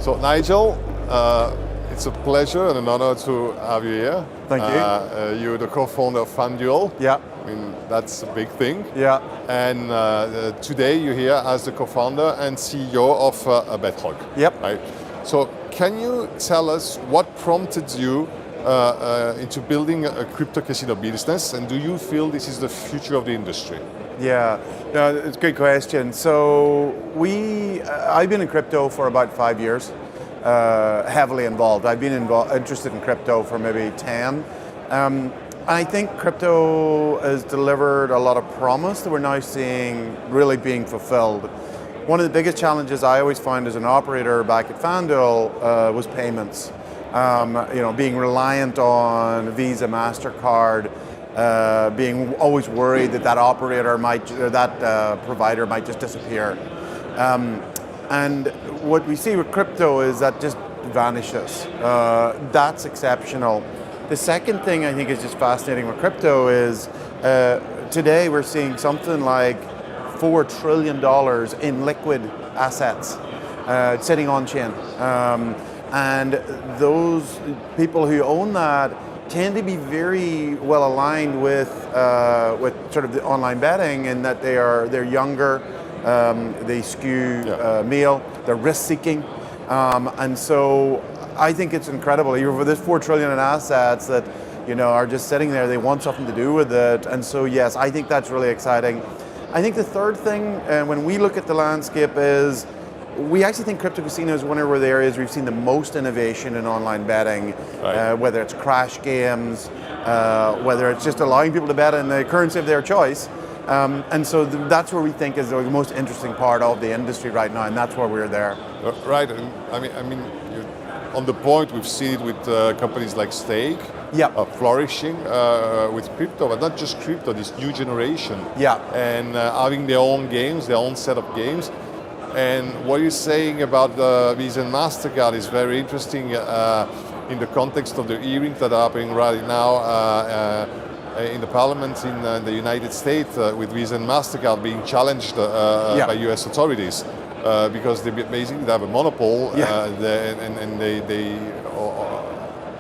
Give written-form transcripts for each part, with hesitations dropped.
So Nigel, it's a pleasure and an honor to have you here. Thank you. You're the co-founder of FanDuel. Yeah. I mean, that's a big thing. Yeah. And today you're here as the co-founder and CEO of BetHog. Yep. Right? So can you tell us what prompted you into building a crypto casino business, and do you feel this is the future of the industry? Yeah, no, it's a good question. So I've been in crypto for about 5 years, heavily involved. I've been interested in crypto for maybe 10. I think crypto has delivered a lot of promise that we're now seeing really being fulfilled. One of the biggest challenges I always found as an operator back at FanDuel was payments. Being reliant on Visa, MasterCard, being always worried that operator provider might just disappear. And what we see with crypto is that just vanishes. That's exceptional. The second thing I think is just fascinating with crypto is today we're seeing something like $4 trillion in liquid assets sitting on chain. And those people who own that tend to be very well aligned with sort of the online betting, in that they're younger, they skew meal, they're risk seeking, and so I think it's incredible. Even for this $4 trillion in assets that are just sitting there, they want something to do with it, and so yes, I think that's really exciting. I think the third thing, when we look at the landscape, is we actually think crypto casino is one of the areas we've seen the most innovation in online betting, right. Whether it's crash games, whether it's just allowing people to bet in the currency of their choice. And so that's where we think is the most interesting part of the industry right now, and that's why we're there. Right. I mean, on the point, we've seen it with companies like Stake, flourishing with crypto, but not just crypto, this new generation. Yeah. And having their own games, their own set of games. And what you're saying about Visa and MasterCard is very interesting in the context of the hearings that are happening right now in the parliament in the United States with Visa and MasterCard being challenged by US authorities because they basically have a monopoly and they are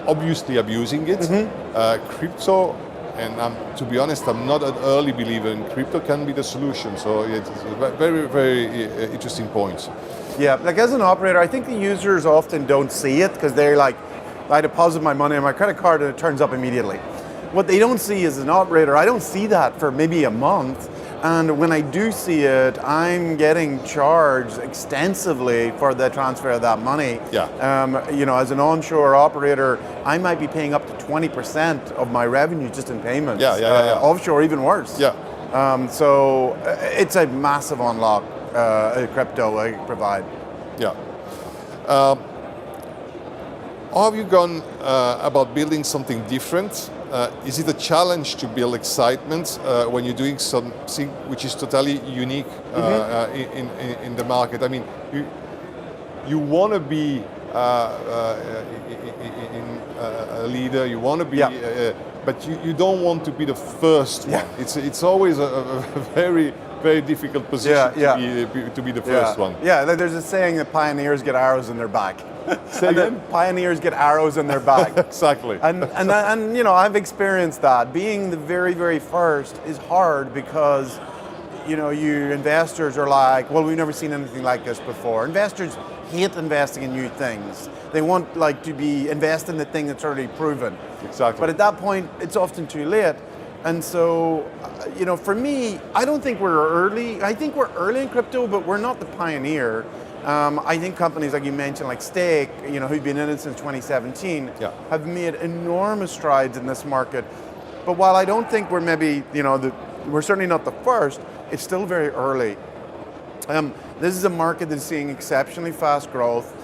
obviously abusing it. Mm-hmm. Crypto, and to be honest, I'm not an early believer in crypto, can be the solution. So it's a very, very interesting point. Yeah, like as an operator, I think the users often don't see it because they're like, I deposit my money on my credit card and it turns up immediately. What they don't see is an operator, I don't see that for maybe a month. And when I do see it, I'm getting charged extensively for the transfer of that money. Yeah. As an onshore operator, I might be paying up to 20% of my revenue just in payments. Yeah. Offshore, even worse. Yeah. So it's a massive unlock crypto provide. Yeah. How have you gone about building something different? Is it a challenge to build excitement when you're doing something which is totally unique in the market? I mean, you want to be a leader. You want to be, but you don't want to be the first one. It's always a very, very difficult position to be the first one. Yeah, there's a saying that pioneers get arrows in their back. Pioneers get arrows in their back. Exactly. And I've experienced that. Being the very, very first is hard because, your investors are like, well, we've never seen anything like this before. Investors hate investing in new things. They want to be invest in the thing that's already proven. Exactly. But at that point, it's often too late. And so, for me, I don't think we're early. I think we're early in crypto, but we're not the pioneer. I think companies like you mentioned, like Stake, who've been in it since 2017, have made enormous strides in this market. But while I don't think we're maybe, we're certainly not the first, it's still very early. This is a market that's seeing exceptionally fast growth.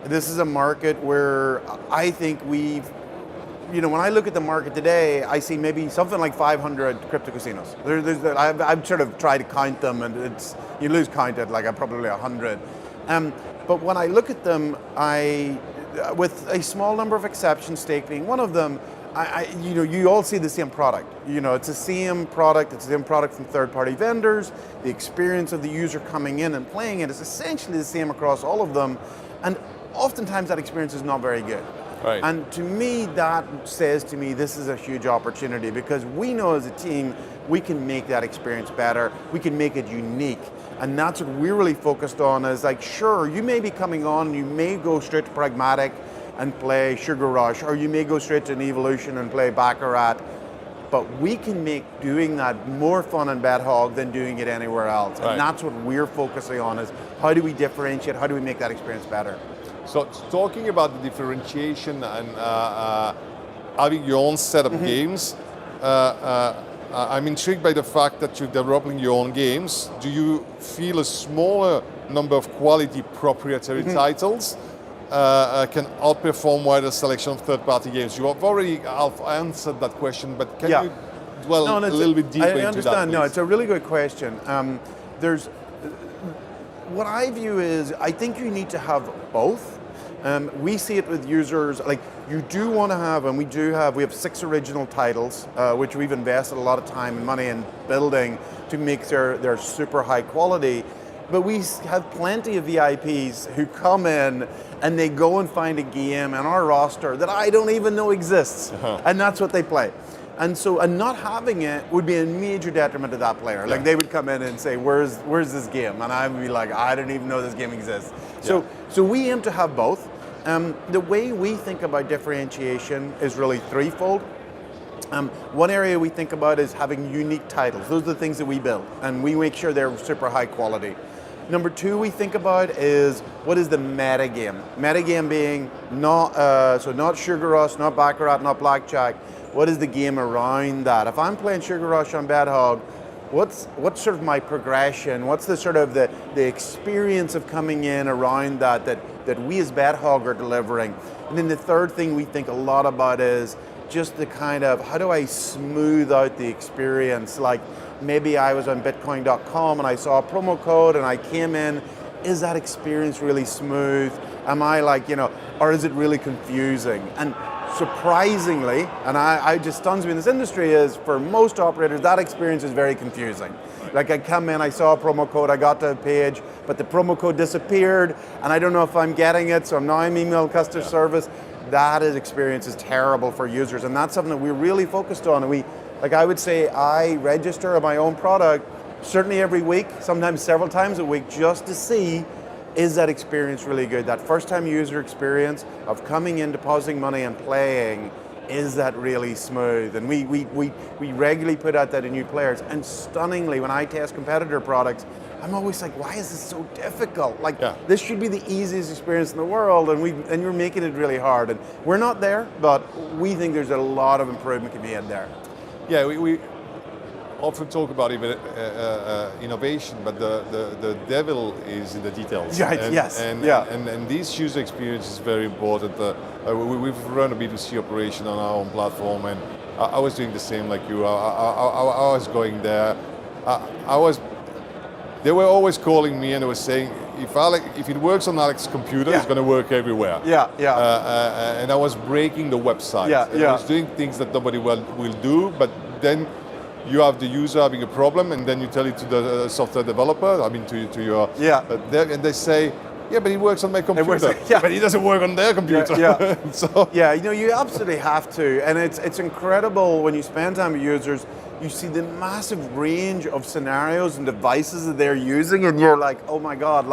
This is a market where I think when I look at the market today, I see maybe something like 500 crypto casinos. I've sort of tried to count them, and you lose count at like probably 100. But when I look at them, with a small number of exceptions, Stake being one of them, you all see the same product. It's the same product. It's the same product from third-party vendors. The experience of the user coming in and playing it is essentially the same across all of them. And oftentimes that experience is not very good. Right. And to me, that says to me, this is a huge opportunity because we know as a team, we can make that experience better. We can make it unique. And that's what we're really focused on is like, sure, you may be coming on, you may go straight to Pragmatic and play Sugar Rush, or you may go straight to an Evolution and play Baccarat. But we can make doing that more fun in BetHog than doing it anywhere else. Right. And that's what we're focusing on is how do we differentiate, how do we make that experience better? So talking about the differentiation and having your own set of games, I'm intrigued by the fact that you're developing your own games. Do you feel a smaller number of quality proprietary titles can outperform wider selection of third-party games? You have already answered that question, but can you dwell a little bit deeper into that? I understand. Please? No, it's a really good question. What I view is, I think you need to have both. We see it with users, like you do want to have, and we have 6 original titles, which we've invested a lot of time and money in building to make their super high quality. But we have plenty of VIPs who come in and they go and find a game in our roster that I don't even know exists. And that's what they play. And so, and not having it would be a major detriment to that player. Like they would come in and say, where's this game? And I would be like, I don't even know this game exists. So we aim to have both. The way we think about differentiation is really threefold. One area we think about is having unique titles. Those are the things that we build, and we make sure they're super high quality. Number 2 we think about is what is the meta game? Meta game being not Sugar Rush, not Baccarat, not Blackjack. What is the game around that? If I'm playing Sugar Rush on BetHog, what's sort of my progression? What's the sort of the experience of coming in around that we as BetHog are delivering? And then the third thing we think a lot about is just the kind of, how do I smooth out the experience? Like maybe I was on bitcoin.com and I saw a promo code and I came in, is that experience really smooth? Am I like, or is it really confusing? And surprisingly, and I just stuns me in this industry, is for most operators, that experience is very confusing. Like I come in, I saw a promo code, I got to a page, but the promo code disappeared, and I don't know if I'm getting it, so now I'm emailing customer service. That experience is terrible for users, and that's something that we're really focused on. And I would say I register my own product certainly every week, sometimes several times a week, just to see, is that experience really good? That first-time user experience of coming in, depositing money and playing, is that really smooth? And we regularly put out that to new players. And stunningly, when I test competitor products, I'm always like, why is this so difficult? Like, this should be the easiest experience in the world, and you're making it really hard. And we're not there, but we think there's a lot of improvement can be had there. Yeah, we often talk about innovation, but the devil is in the details. Right, And this user experience is very important. We've run a B2C operation on our own platform, and I was doing the same like you. I was going there. They were always calling me and they were saying, if it works on Alex's computer, it's going to work everywhere. And I was breaking the website. I was doing things that nobody will do, but then you have the user having a problem, and then you tell it to the software developer, to your... and they say, but it works on my computer. But it doesn't work on their computer. You absolutely have to. And it's incredible when you spend time with users, you see the massive range of scenarios and devices that they're using, and you're like, oh my God,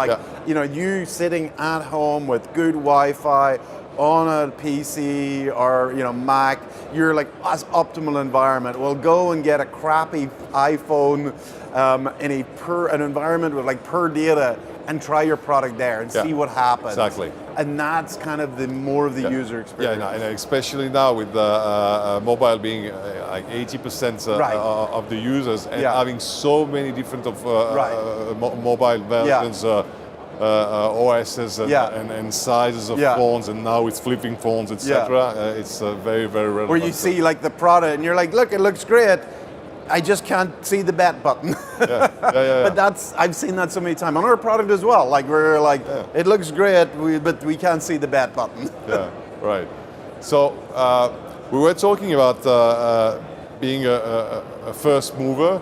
you sitting at home with good Wi-Fi, on a PC or Mac, you're like as optimal environment. Well, go and get a crappy iPhone in an environment with per data and try your product there and see what happens. Exactly. And that's kind of the more of the user experience. And especially now with mobile being like 80% of the users and having so many different mobile versions. OSs and sizes of phones, and now it's flipping phones, etc. It's very, very relevant. Where you see the product and you're like, look, it looks great. I just can't see the bet button. But I've seen that so many times on our product as well. We're like, it looks great, but we can't see the bet button. Right. So we were talking about being a first mover.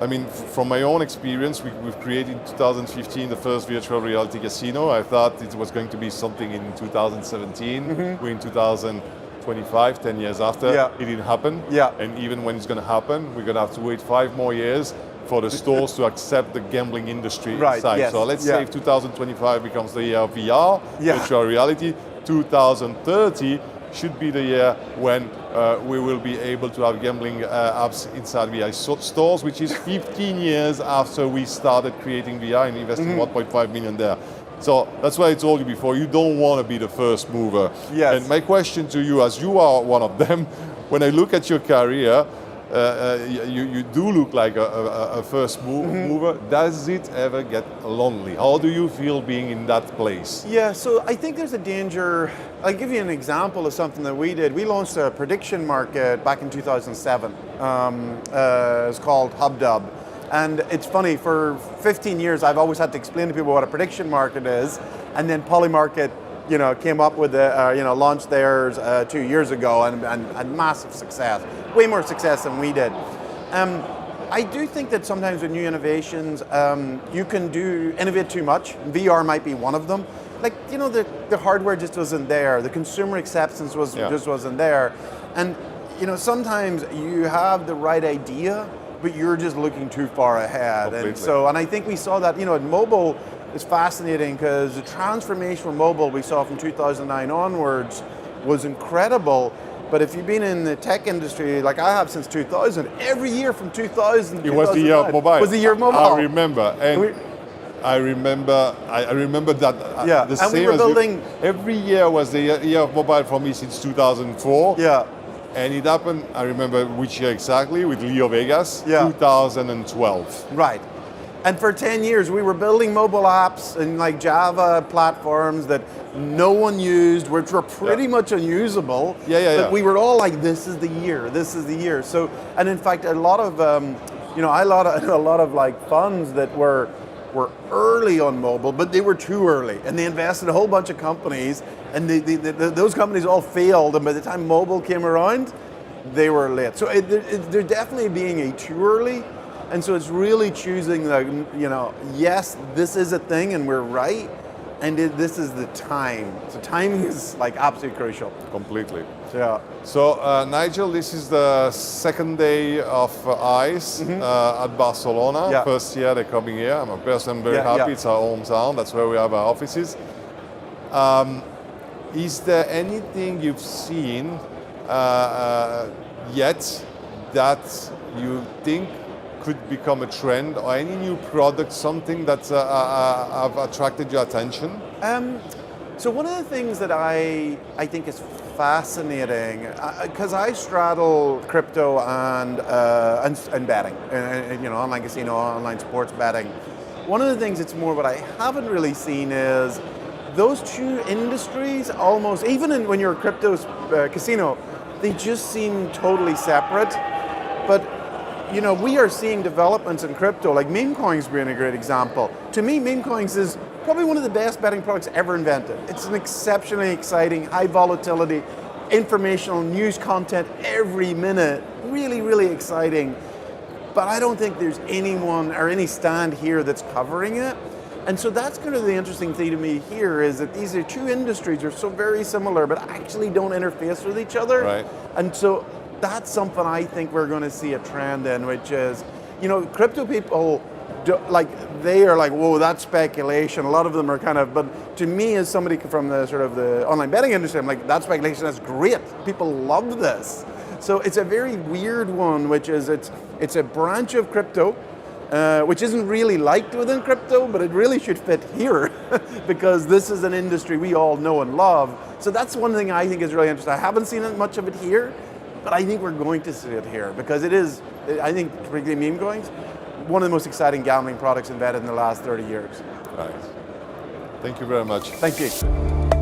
I mean, from my own experience, we've created in 2015 the first virtual reality casino. I thought it was going to be something in 2017. We're in 2025, 10 years after. Yeah. It didn't happen. Yeah. And even when it's going to happen, we're going to have to wait 5 more years for the stores to accept the gambling industry inside. Yes. So let's say if 2025 becomes the year of VR, virtual reality, 2030 should be the year when we will be able to have gambling apps inside VR stores, which is 15 years after we started creating VR and investing 1.5 million there. So that's why I told you before, you don't want to be the first mover. Yes. And my question to you, as you are one of them, when I look at your career, you do look like a first mover. Does it ever get lonely? How do you feel being in that place? Yeah, so I think there's a danger. I'll give you an example of something that we did. We launched a prediction market back in 2007. It's called HubDub. And it's funny, for 15 years I've always had to explain to people what a prediction market is, and then Polymarket came up with launched theirs 2 years ago and had massive success, way more success than we did. I do think that sometimes with new innovations, you can innovate too much. VR might be one of them. Like, the hardware just wasn't there. The consumer acceptance just wasn't there. And, sometimes you have the right idea, but you're just looking too far ahead. Completely. And I think we saw that, mobile is fascinating because the transformation from mobile we saw from 2009 onwards was incredible. But if you've been in the tech industry, like I have since 2000, every year from 2000 it was the year of mobile. It was the year of mobile. I remember. And I remember that the and same we were building. Every year was the year of mobile for me since 2004. Yeah. And it happened, I remember which year exactly, with Leo Vegas, 2012. Right. And for 10 years, we were building mobile apps and like Java platforms that no one used, which were pretty much unusable. But we were all like, this is the year. So, and in fact, a lot of, a lot of like funds that were early on mobile, but they were too early, and they invested in a whole bunch of companies, and those companies all failed, and by the time mobile came around, they were late. So they're definitely being a too early, and so it's really choosing yes, this is a thing, and we're right, and this is the time. So timing is like absolutely crucial. Completely. Yeah. So Nigel, this is the second day of ICE at Barcelona. Yeah. First year they're coming here. I'm personally very happy. It's our hometown. That's where we have our offices. Is there anything you've seen yet that you think could become a trend, or any new product, something that have attracted your attention? So one of the things that I think is fascinating, because I straddle crypto and betting, online casino, online sports betting. One of the things that's more what I haven't really seen is those two industries almost, even when you're a crypto casino, they just seem totally separate. But we are seeing developments in crypto, like meme coins being a great example. To me, meme coins is probably one of the best betting products ever invented. It's an exceptionally exciting, high volatility, informational news content every minute. Really, really exciting. But I don't think there's anyone or any stand here that's covering it. And so that's kind of the interesting thing to me here, is that these are two industries that are so very similar, but actually don't interface with each other. Right. And so that's something I think we're going to see a trend in, which is, crypto people, they are like, whoa, that's speculation. A lot of them are kind of, but to me, as somebody from the sort of the online betting industry, I'm like, that's speculation, that's great. People love this. So it's a very weird one, which is it's a branch of crypto, which isn't really liked within crypto, but it really should fit here because this is an industry we all know and love. So that's one thing I think is really interesting. I haven't seen much of it here, but I think we're going to see it here because it is, I think, particularly meme coins, one of the most exciting gambling products invented in the last 30 years. Right. Thank you very much. Thank you.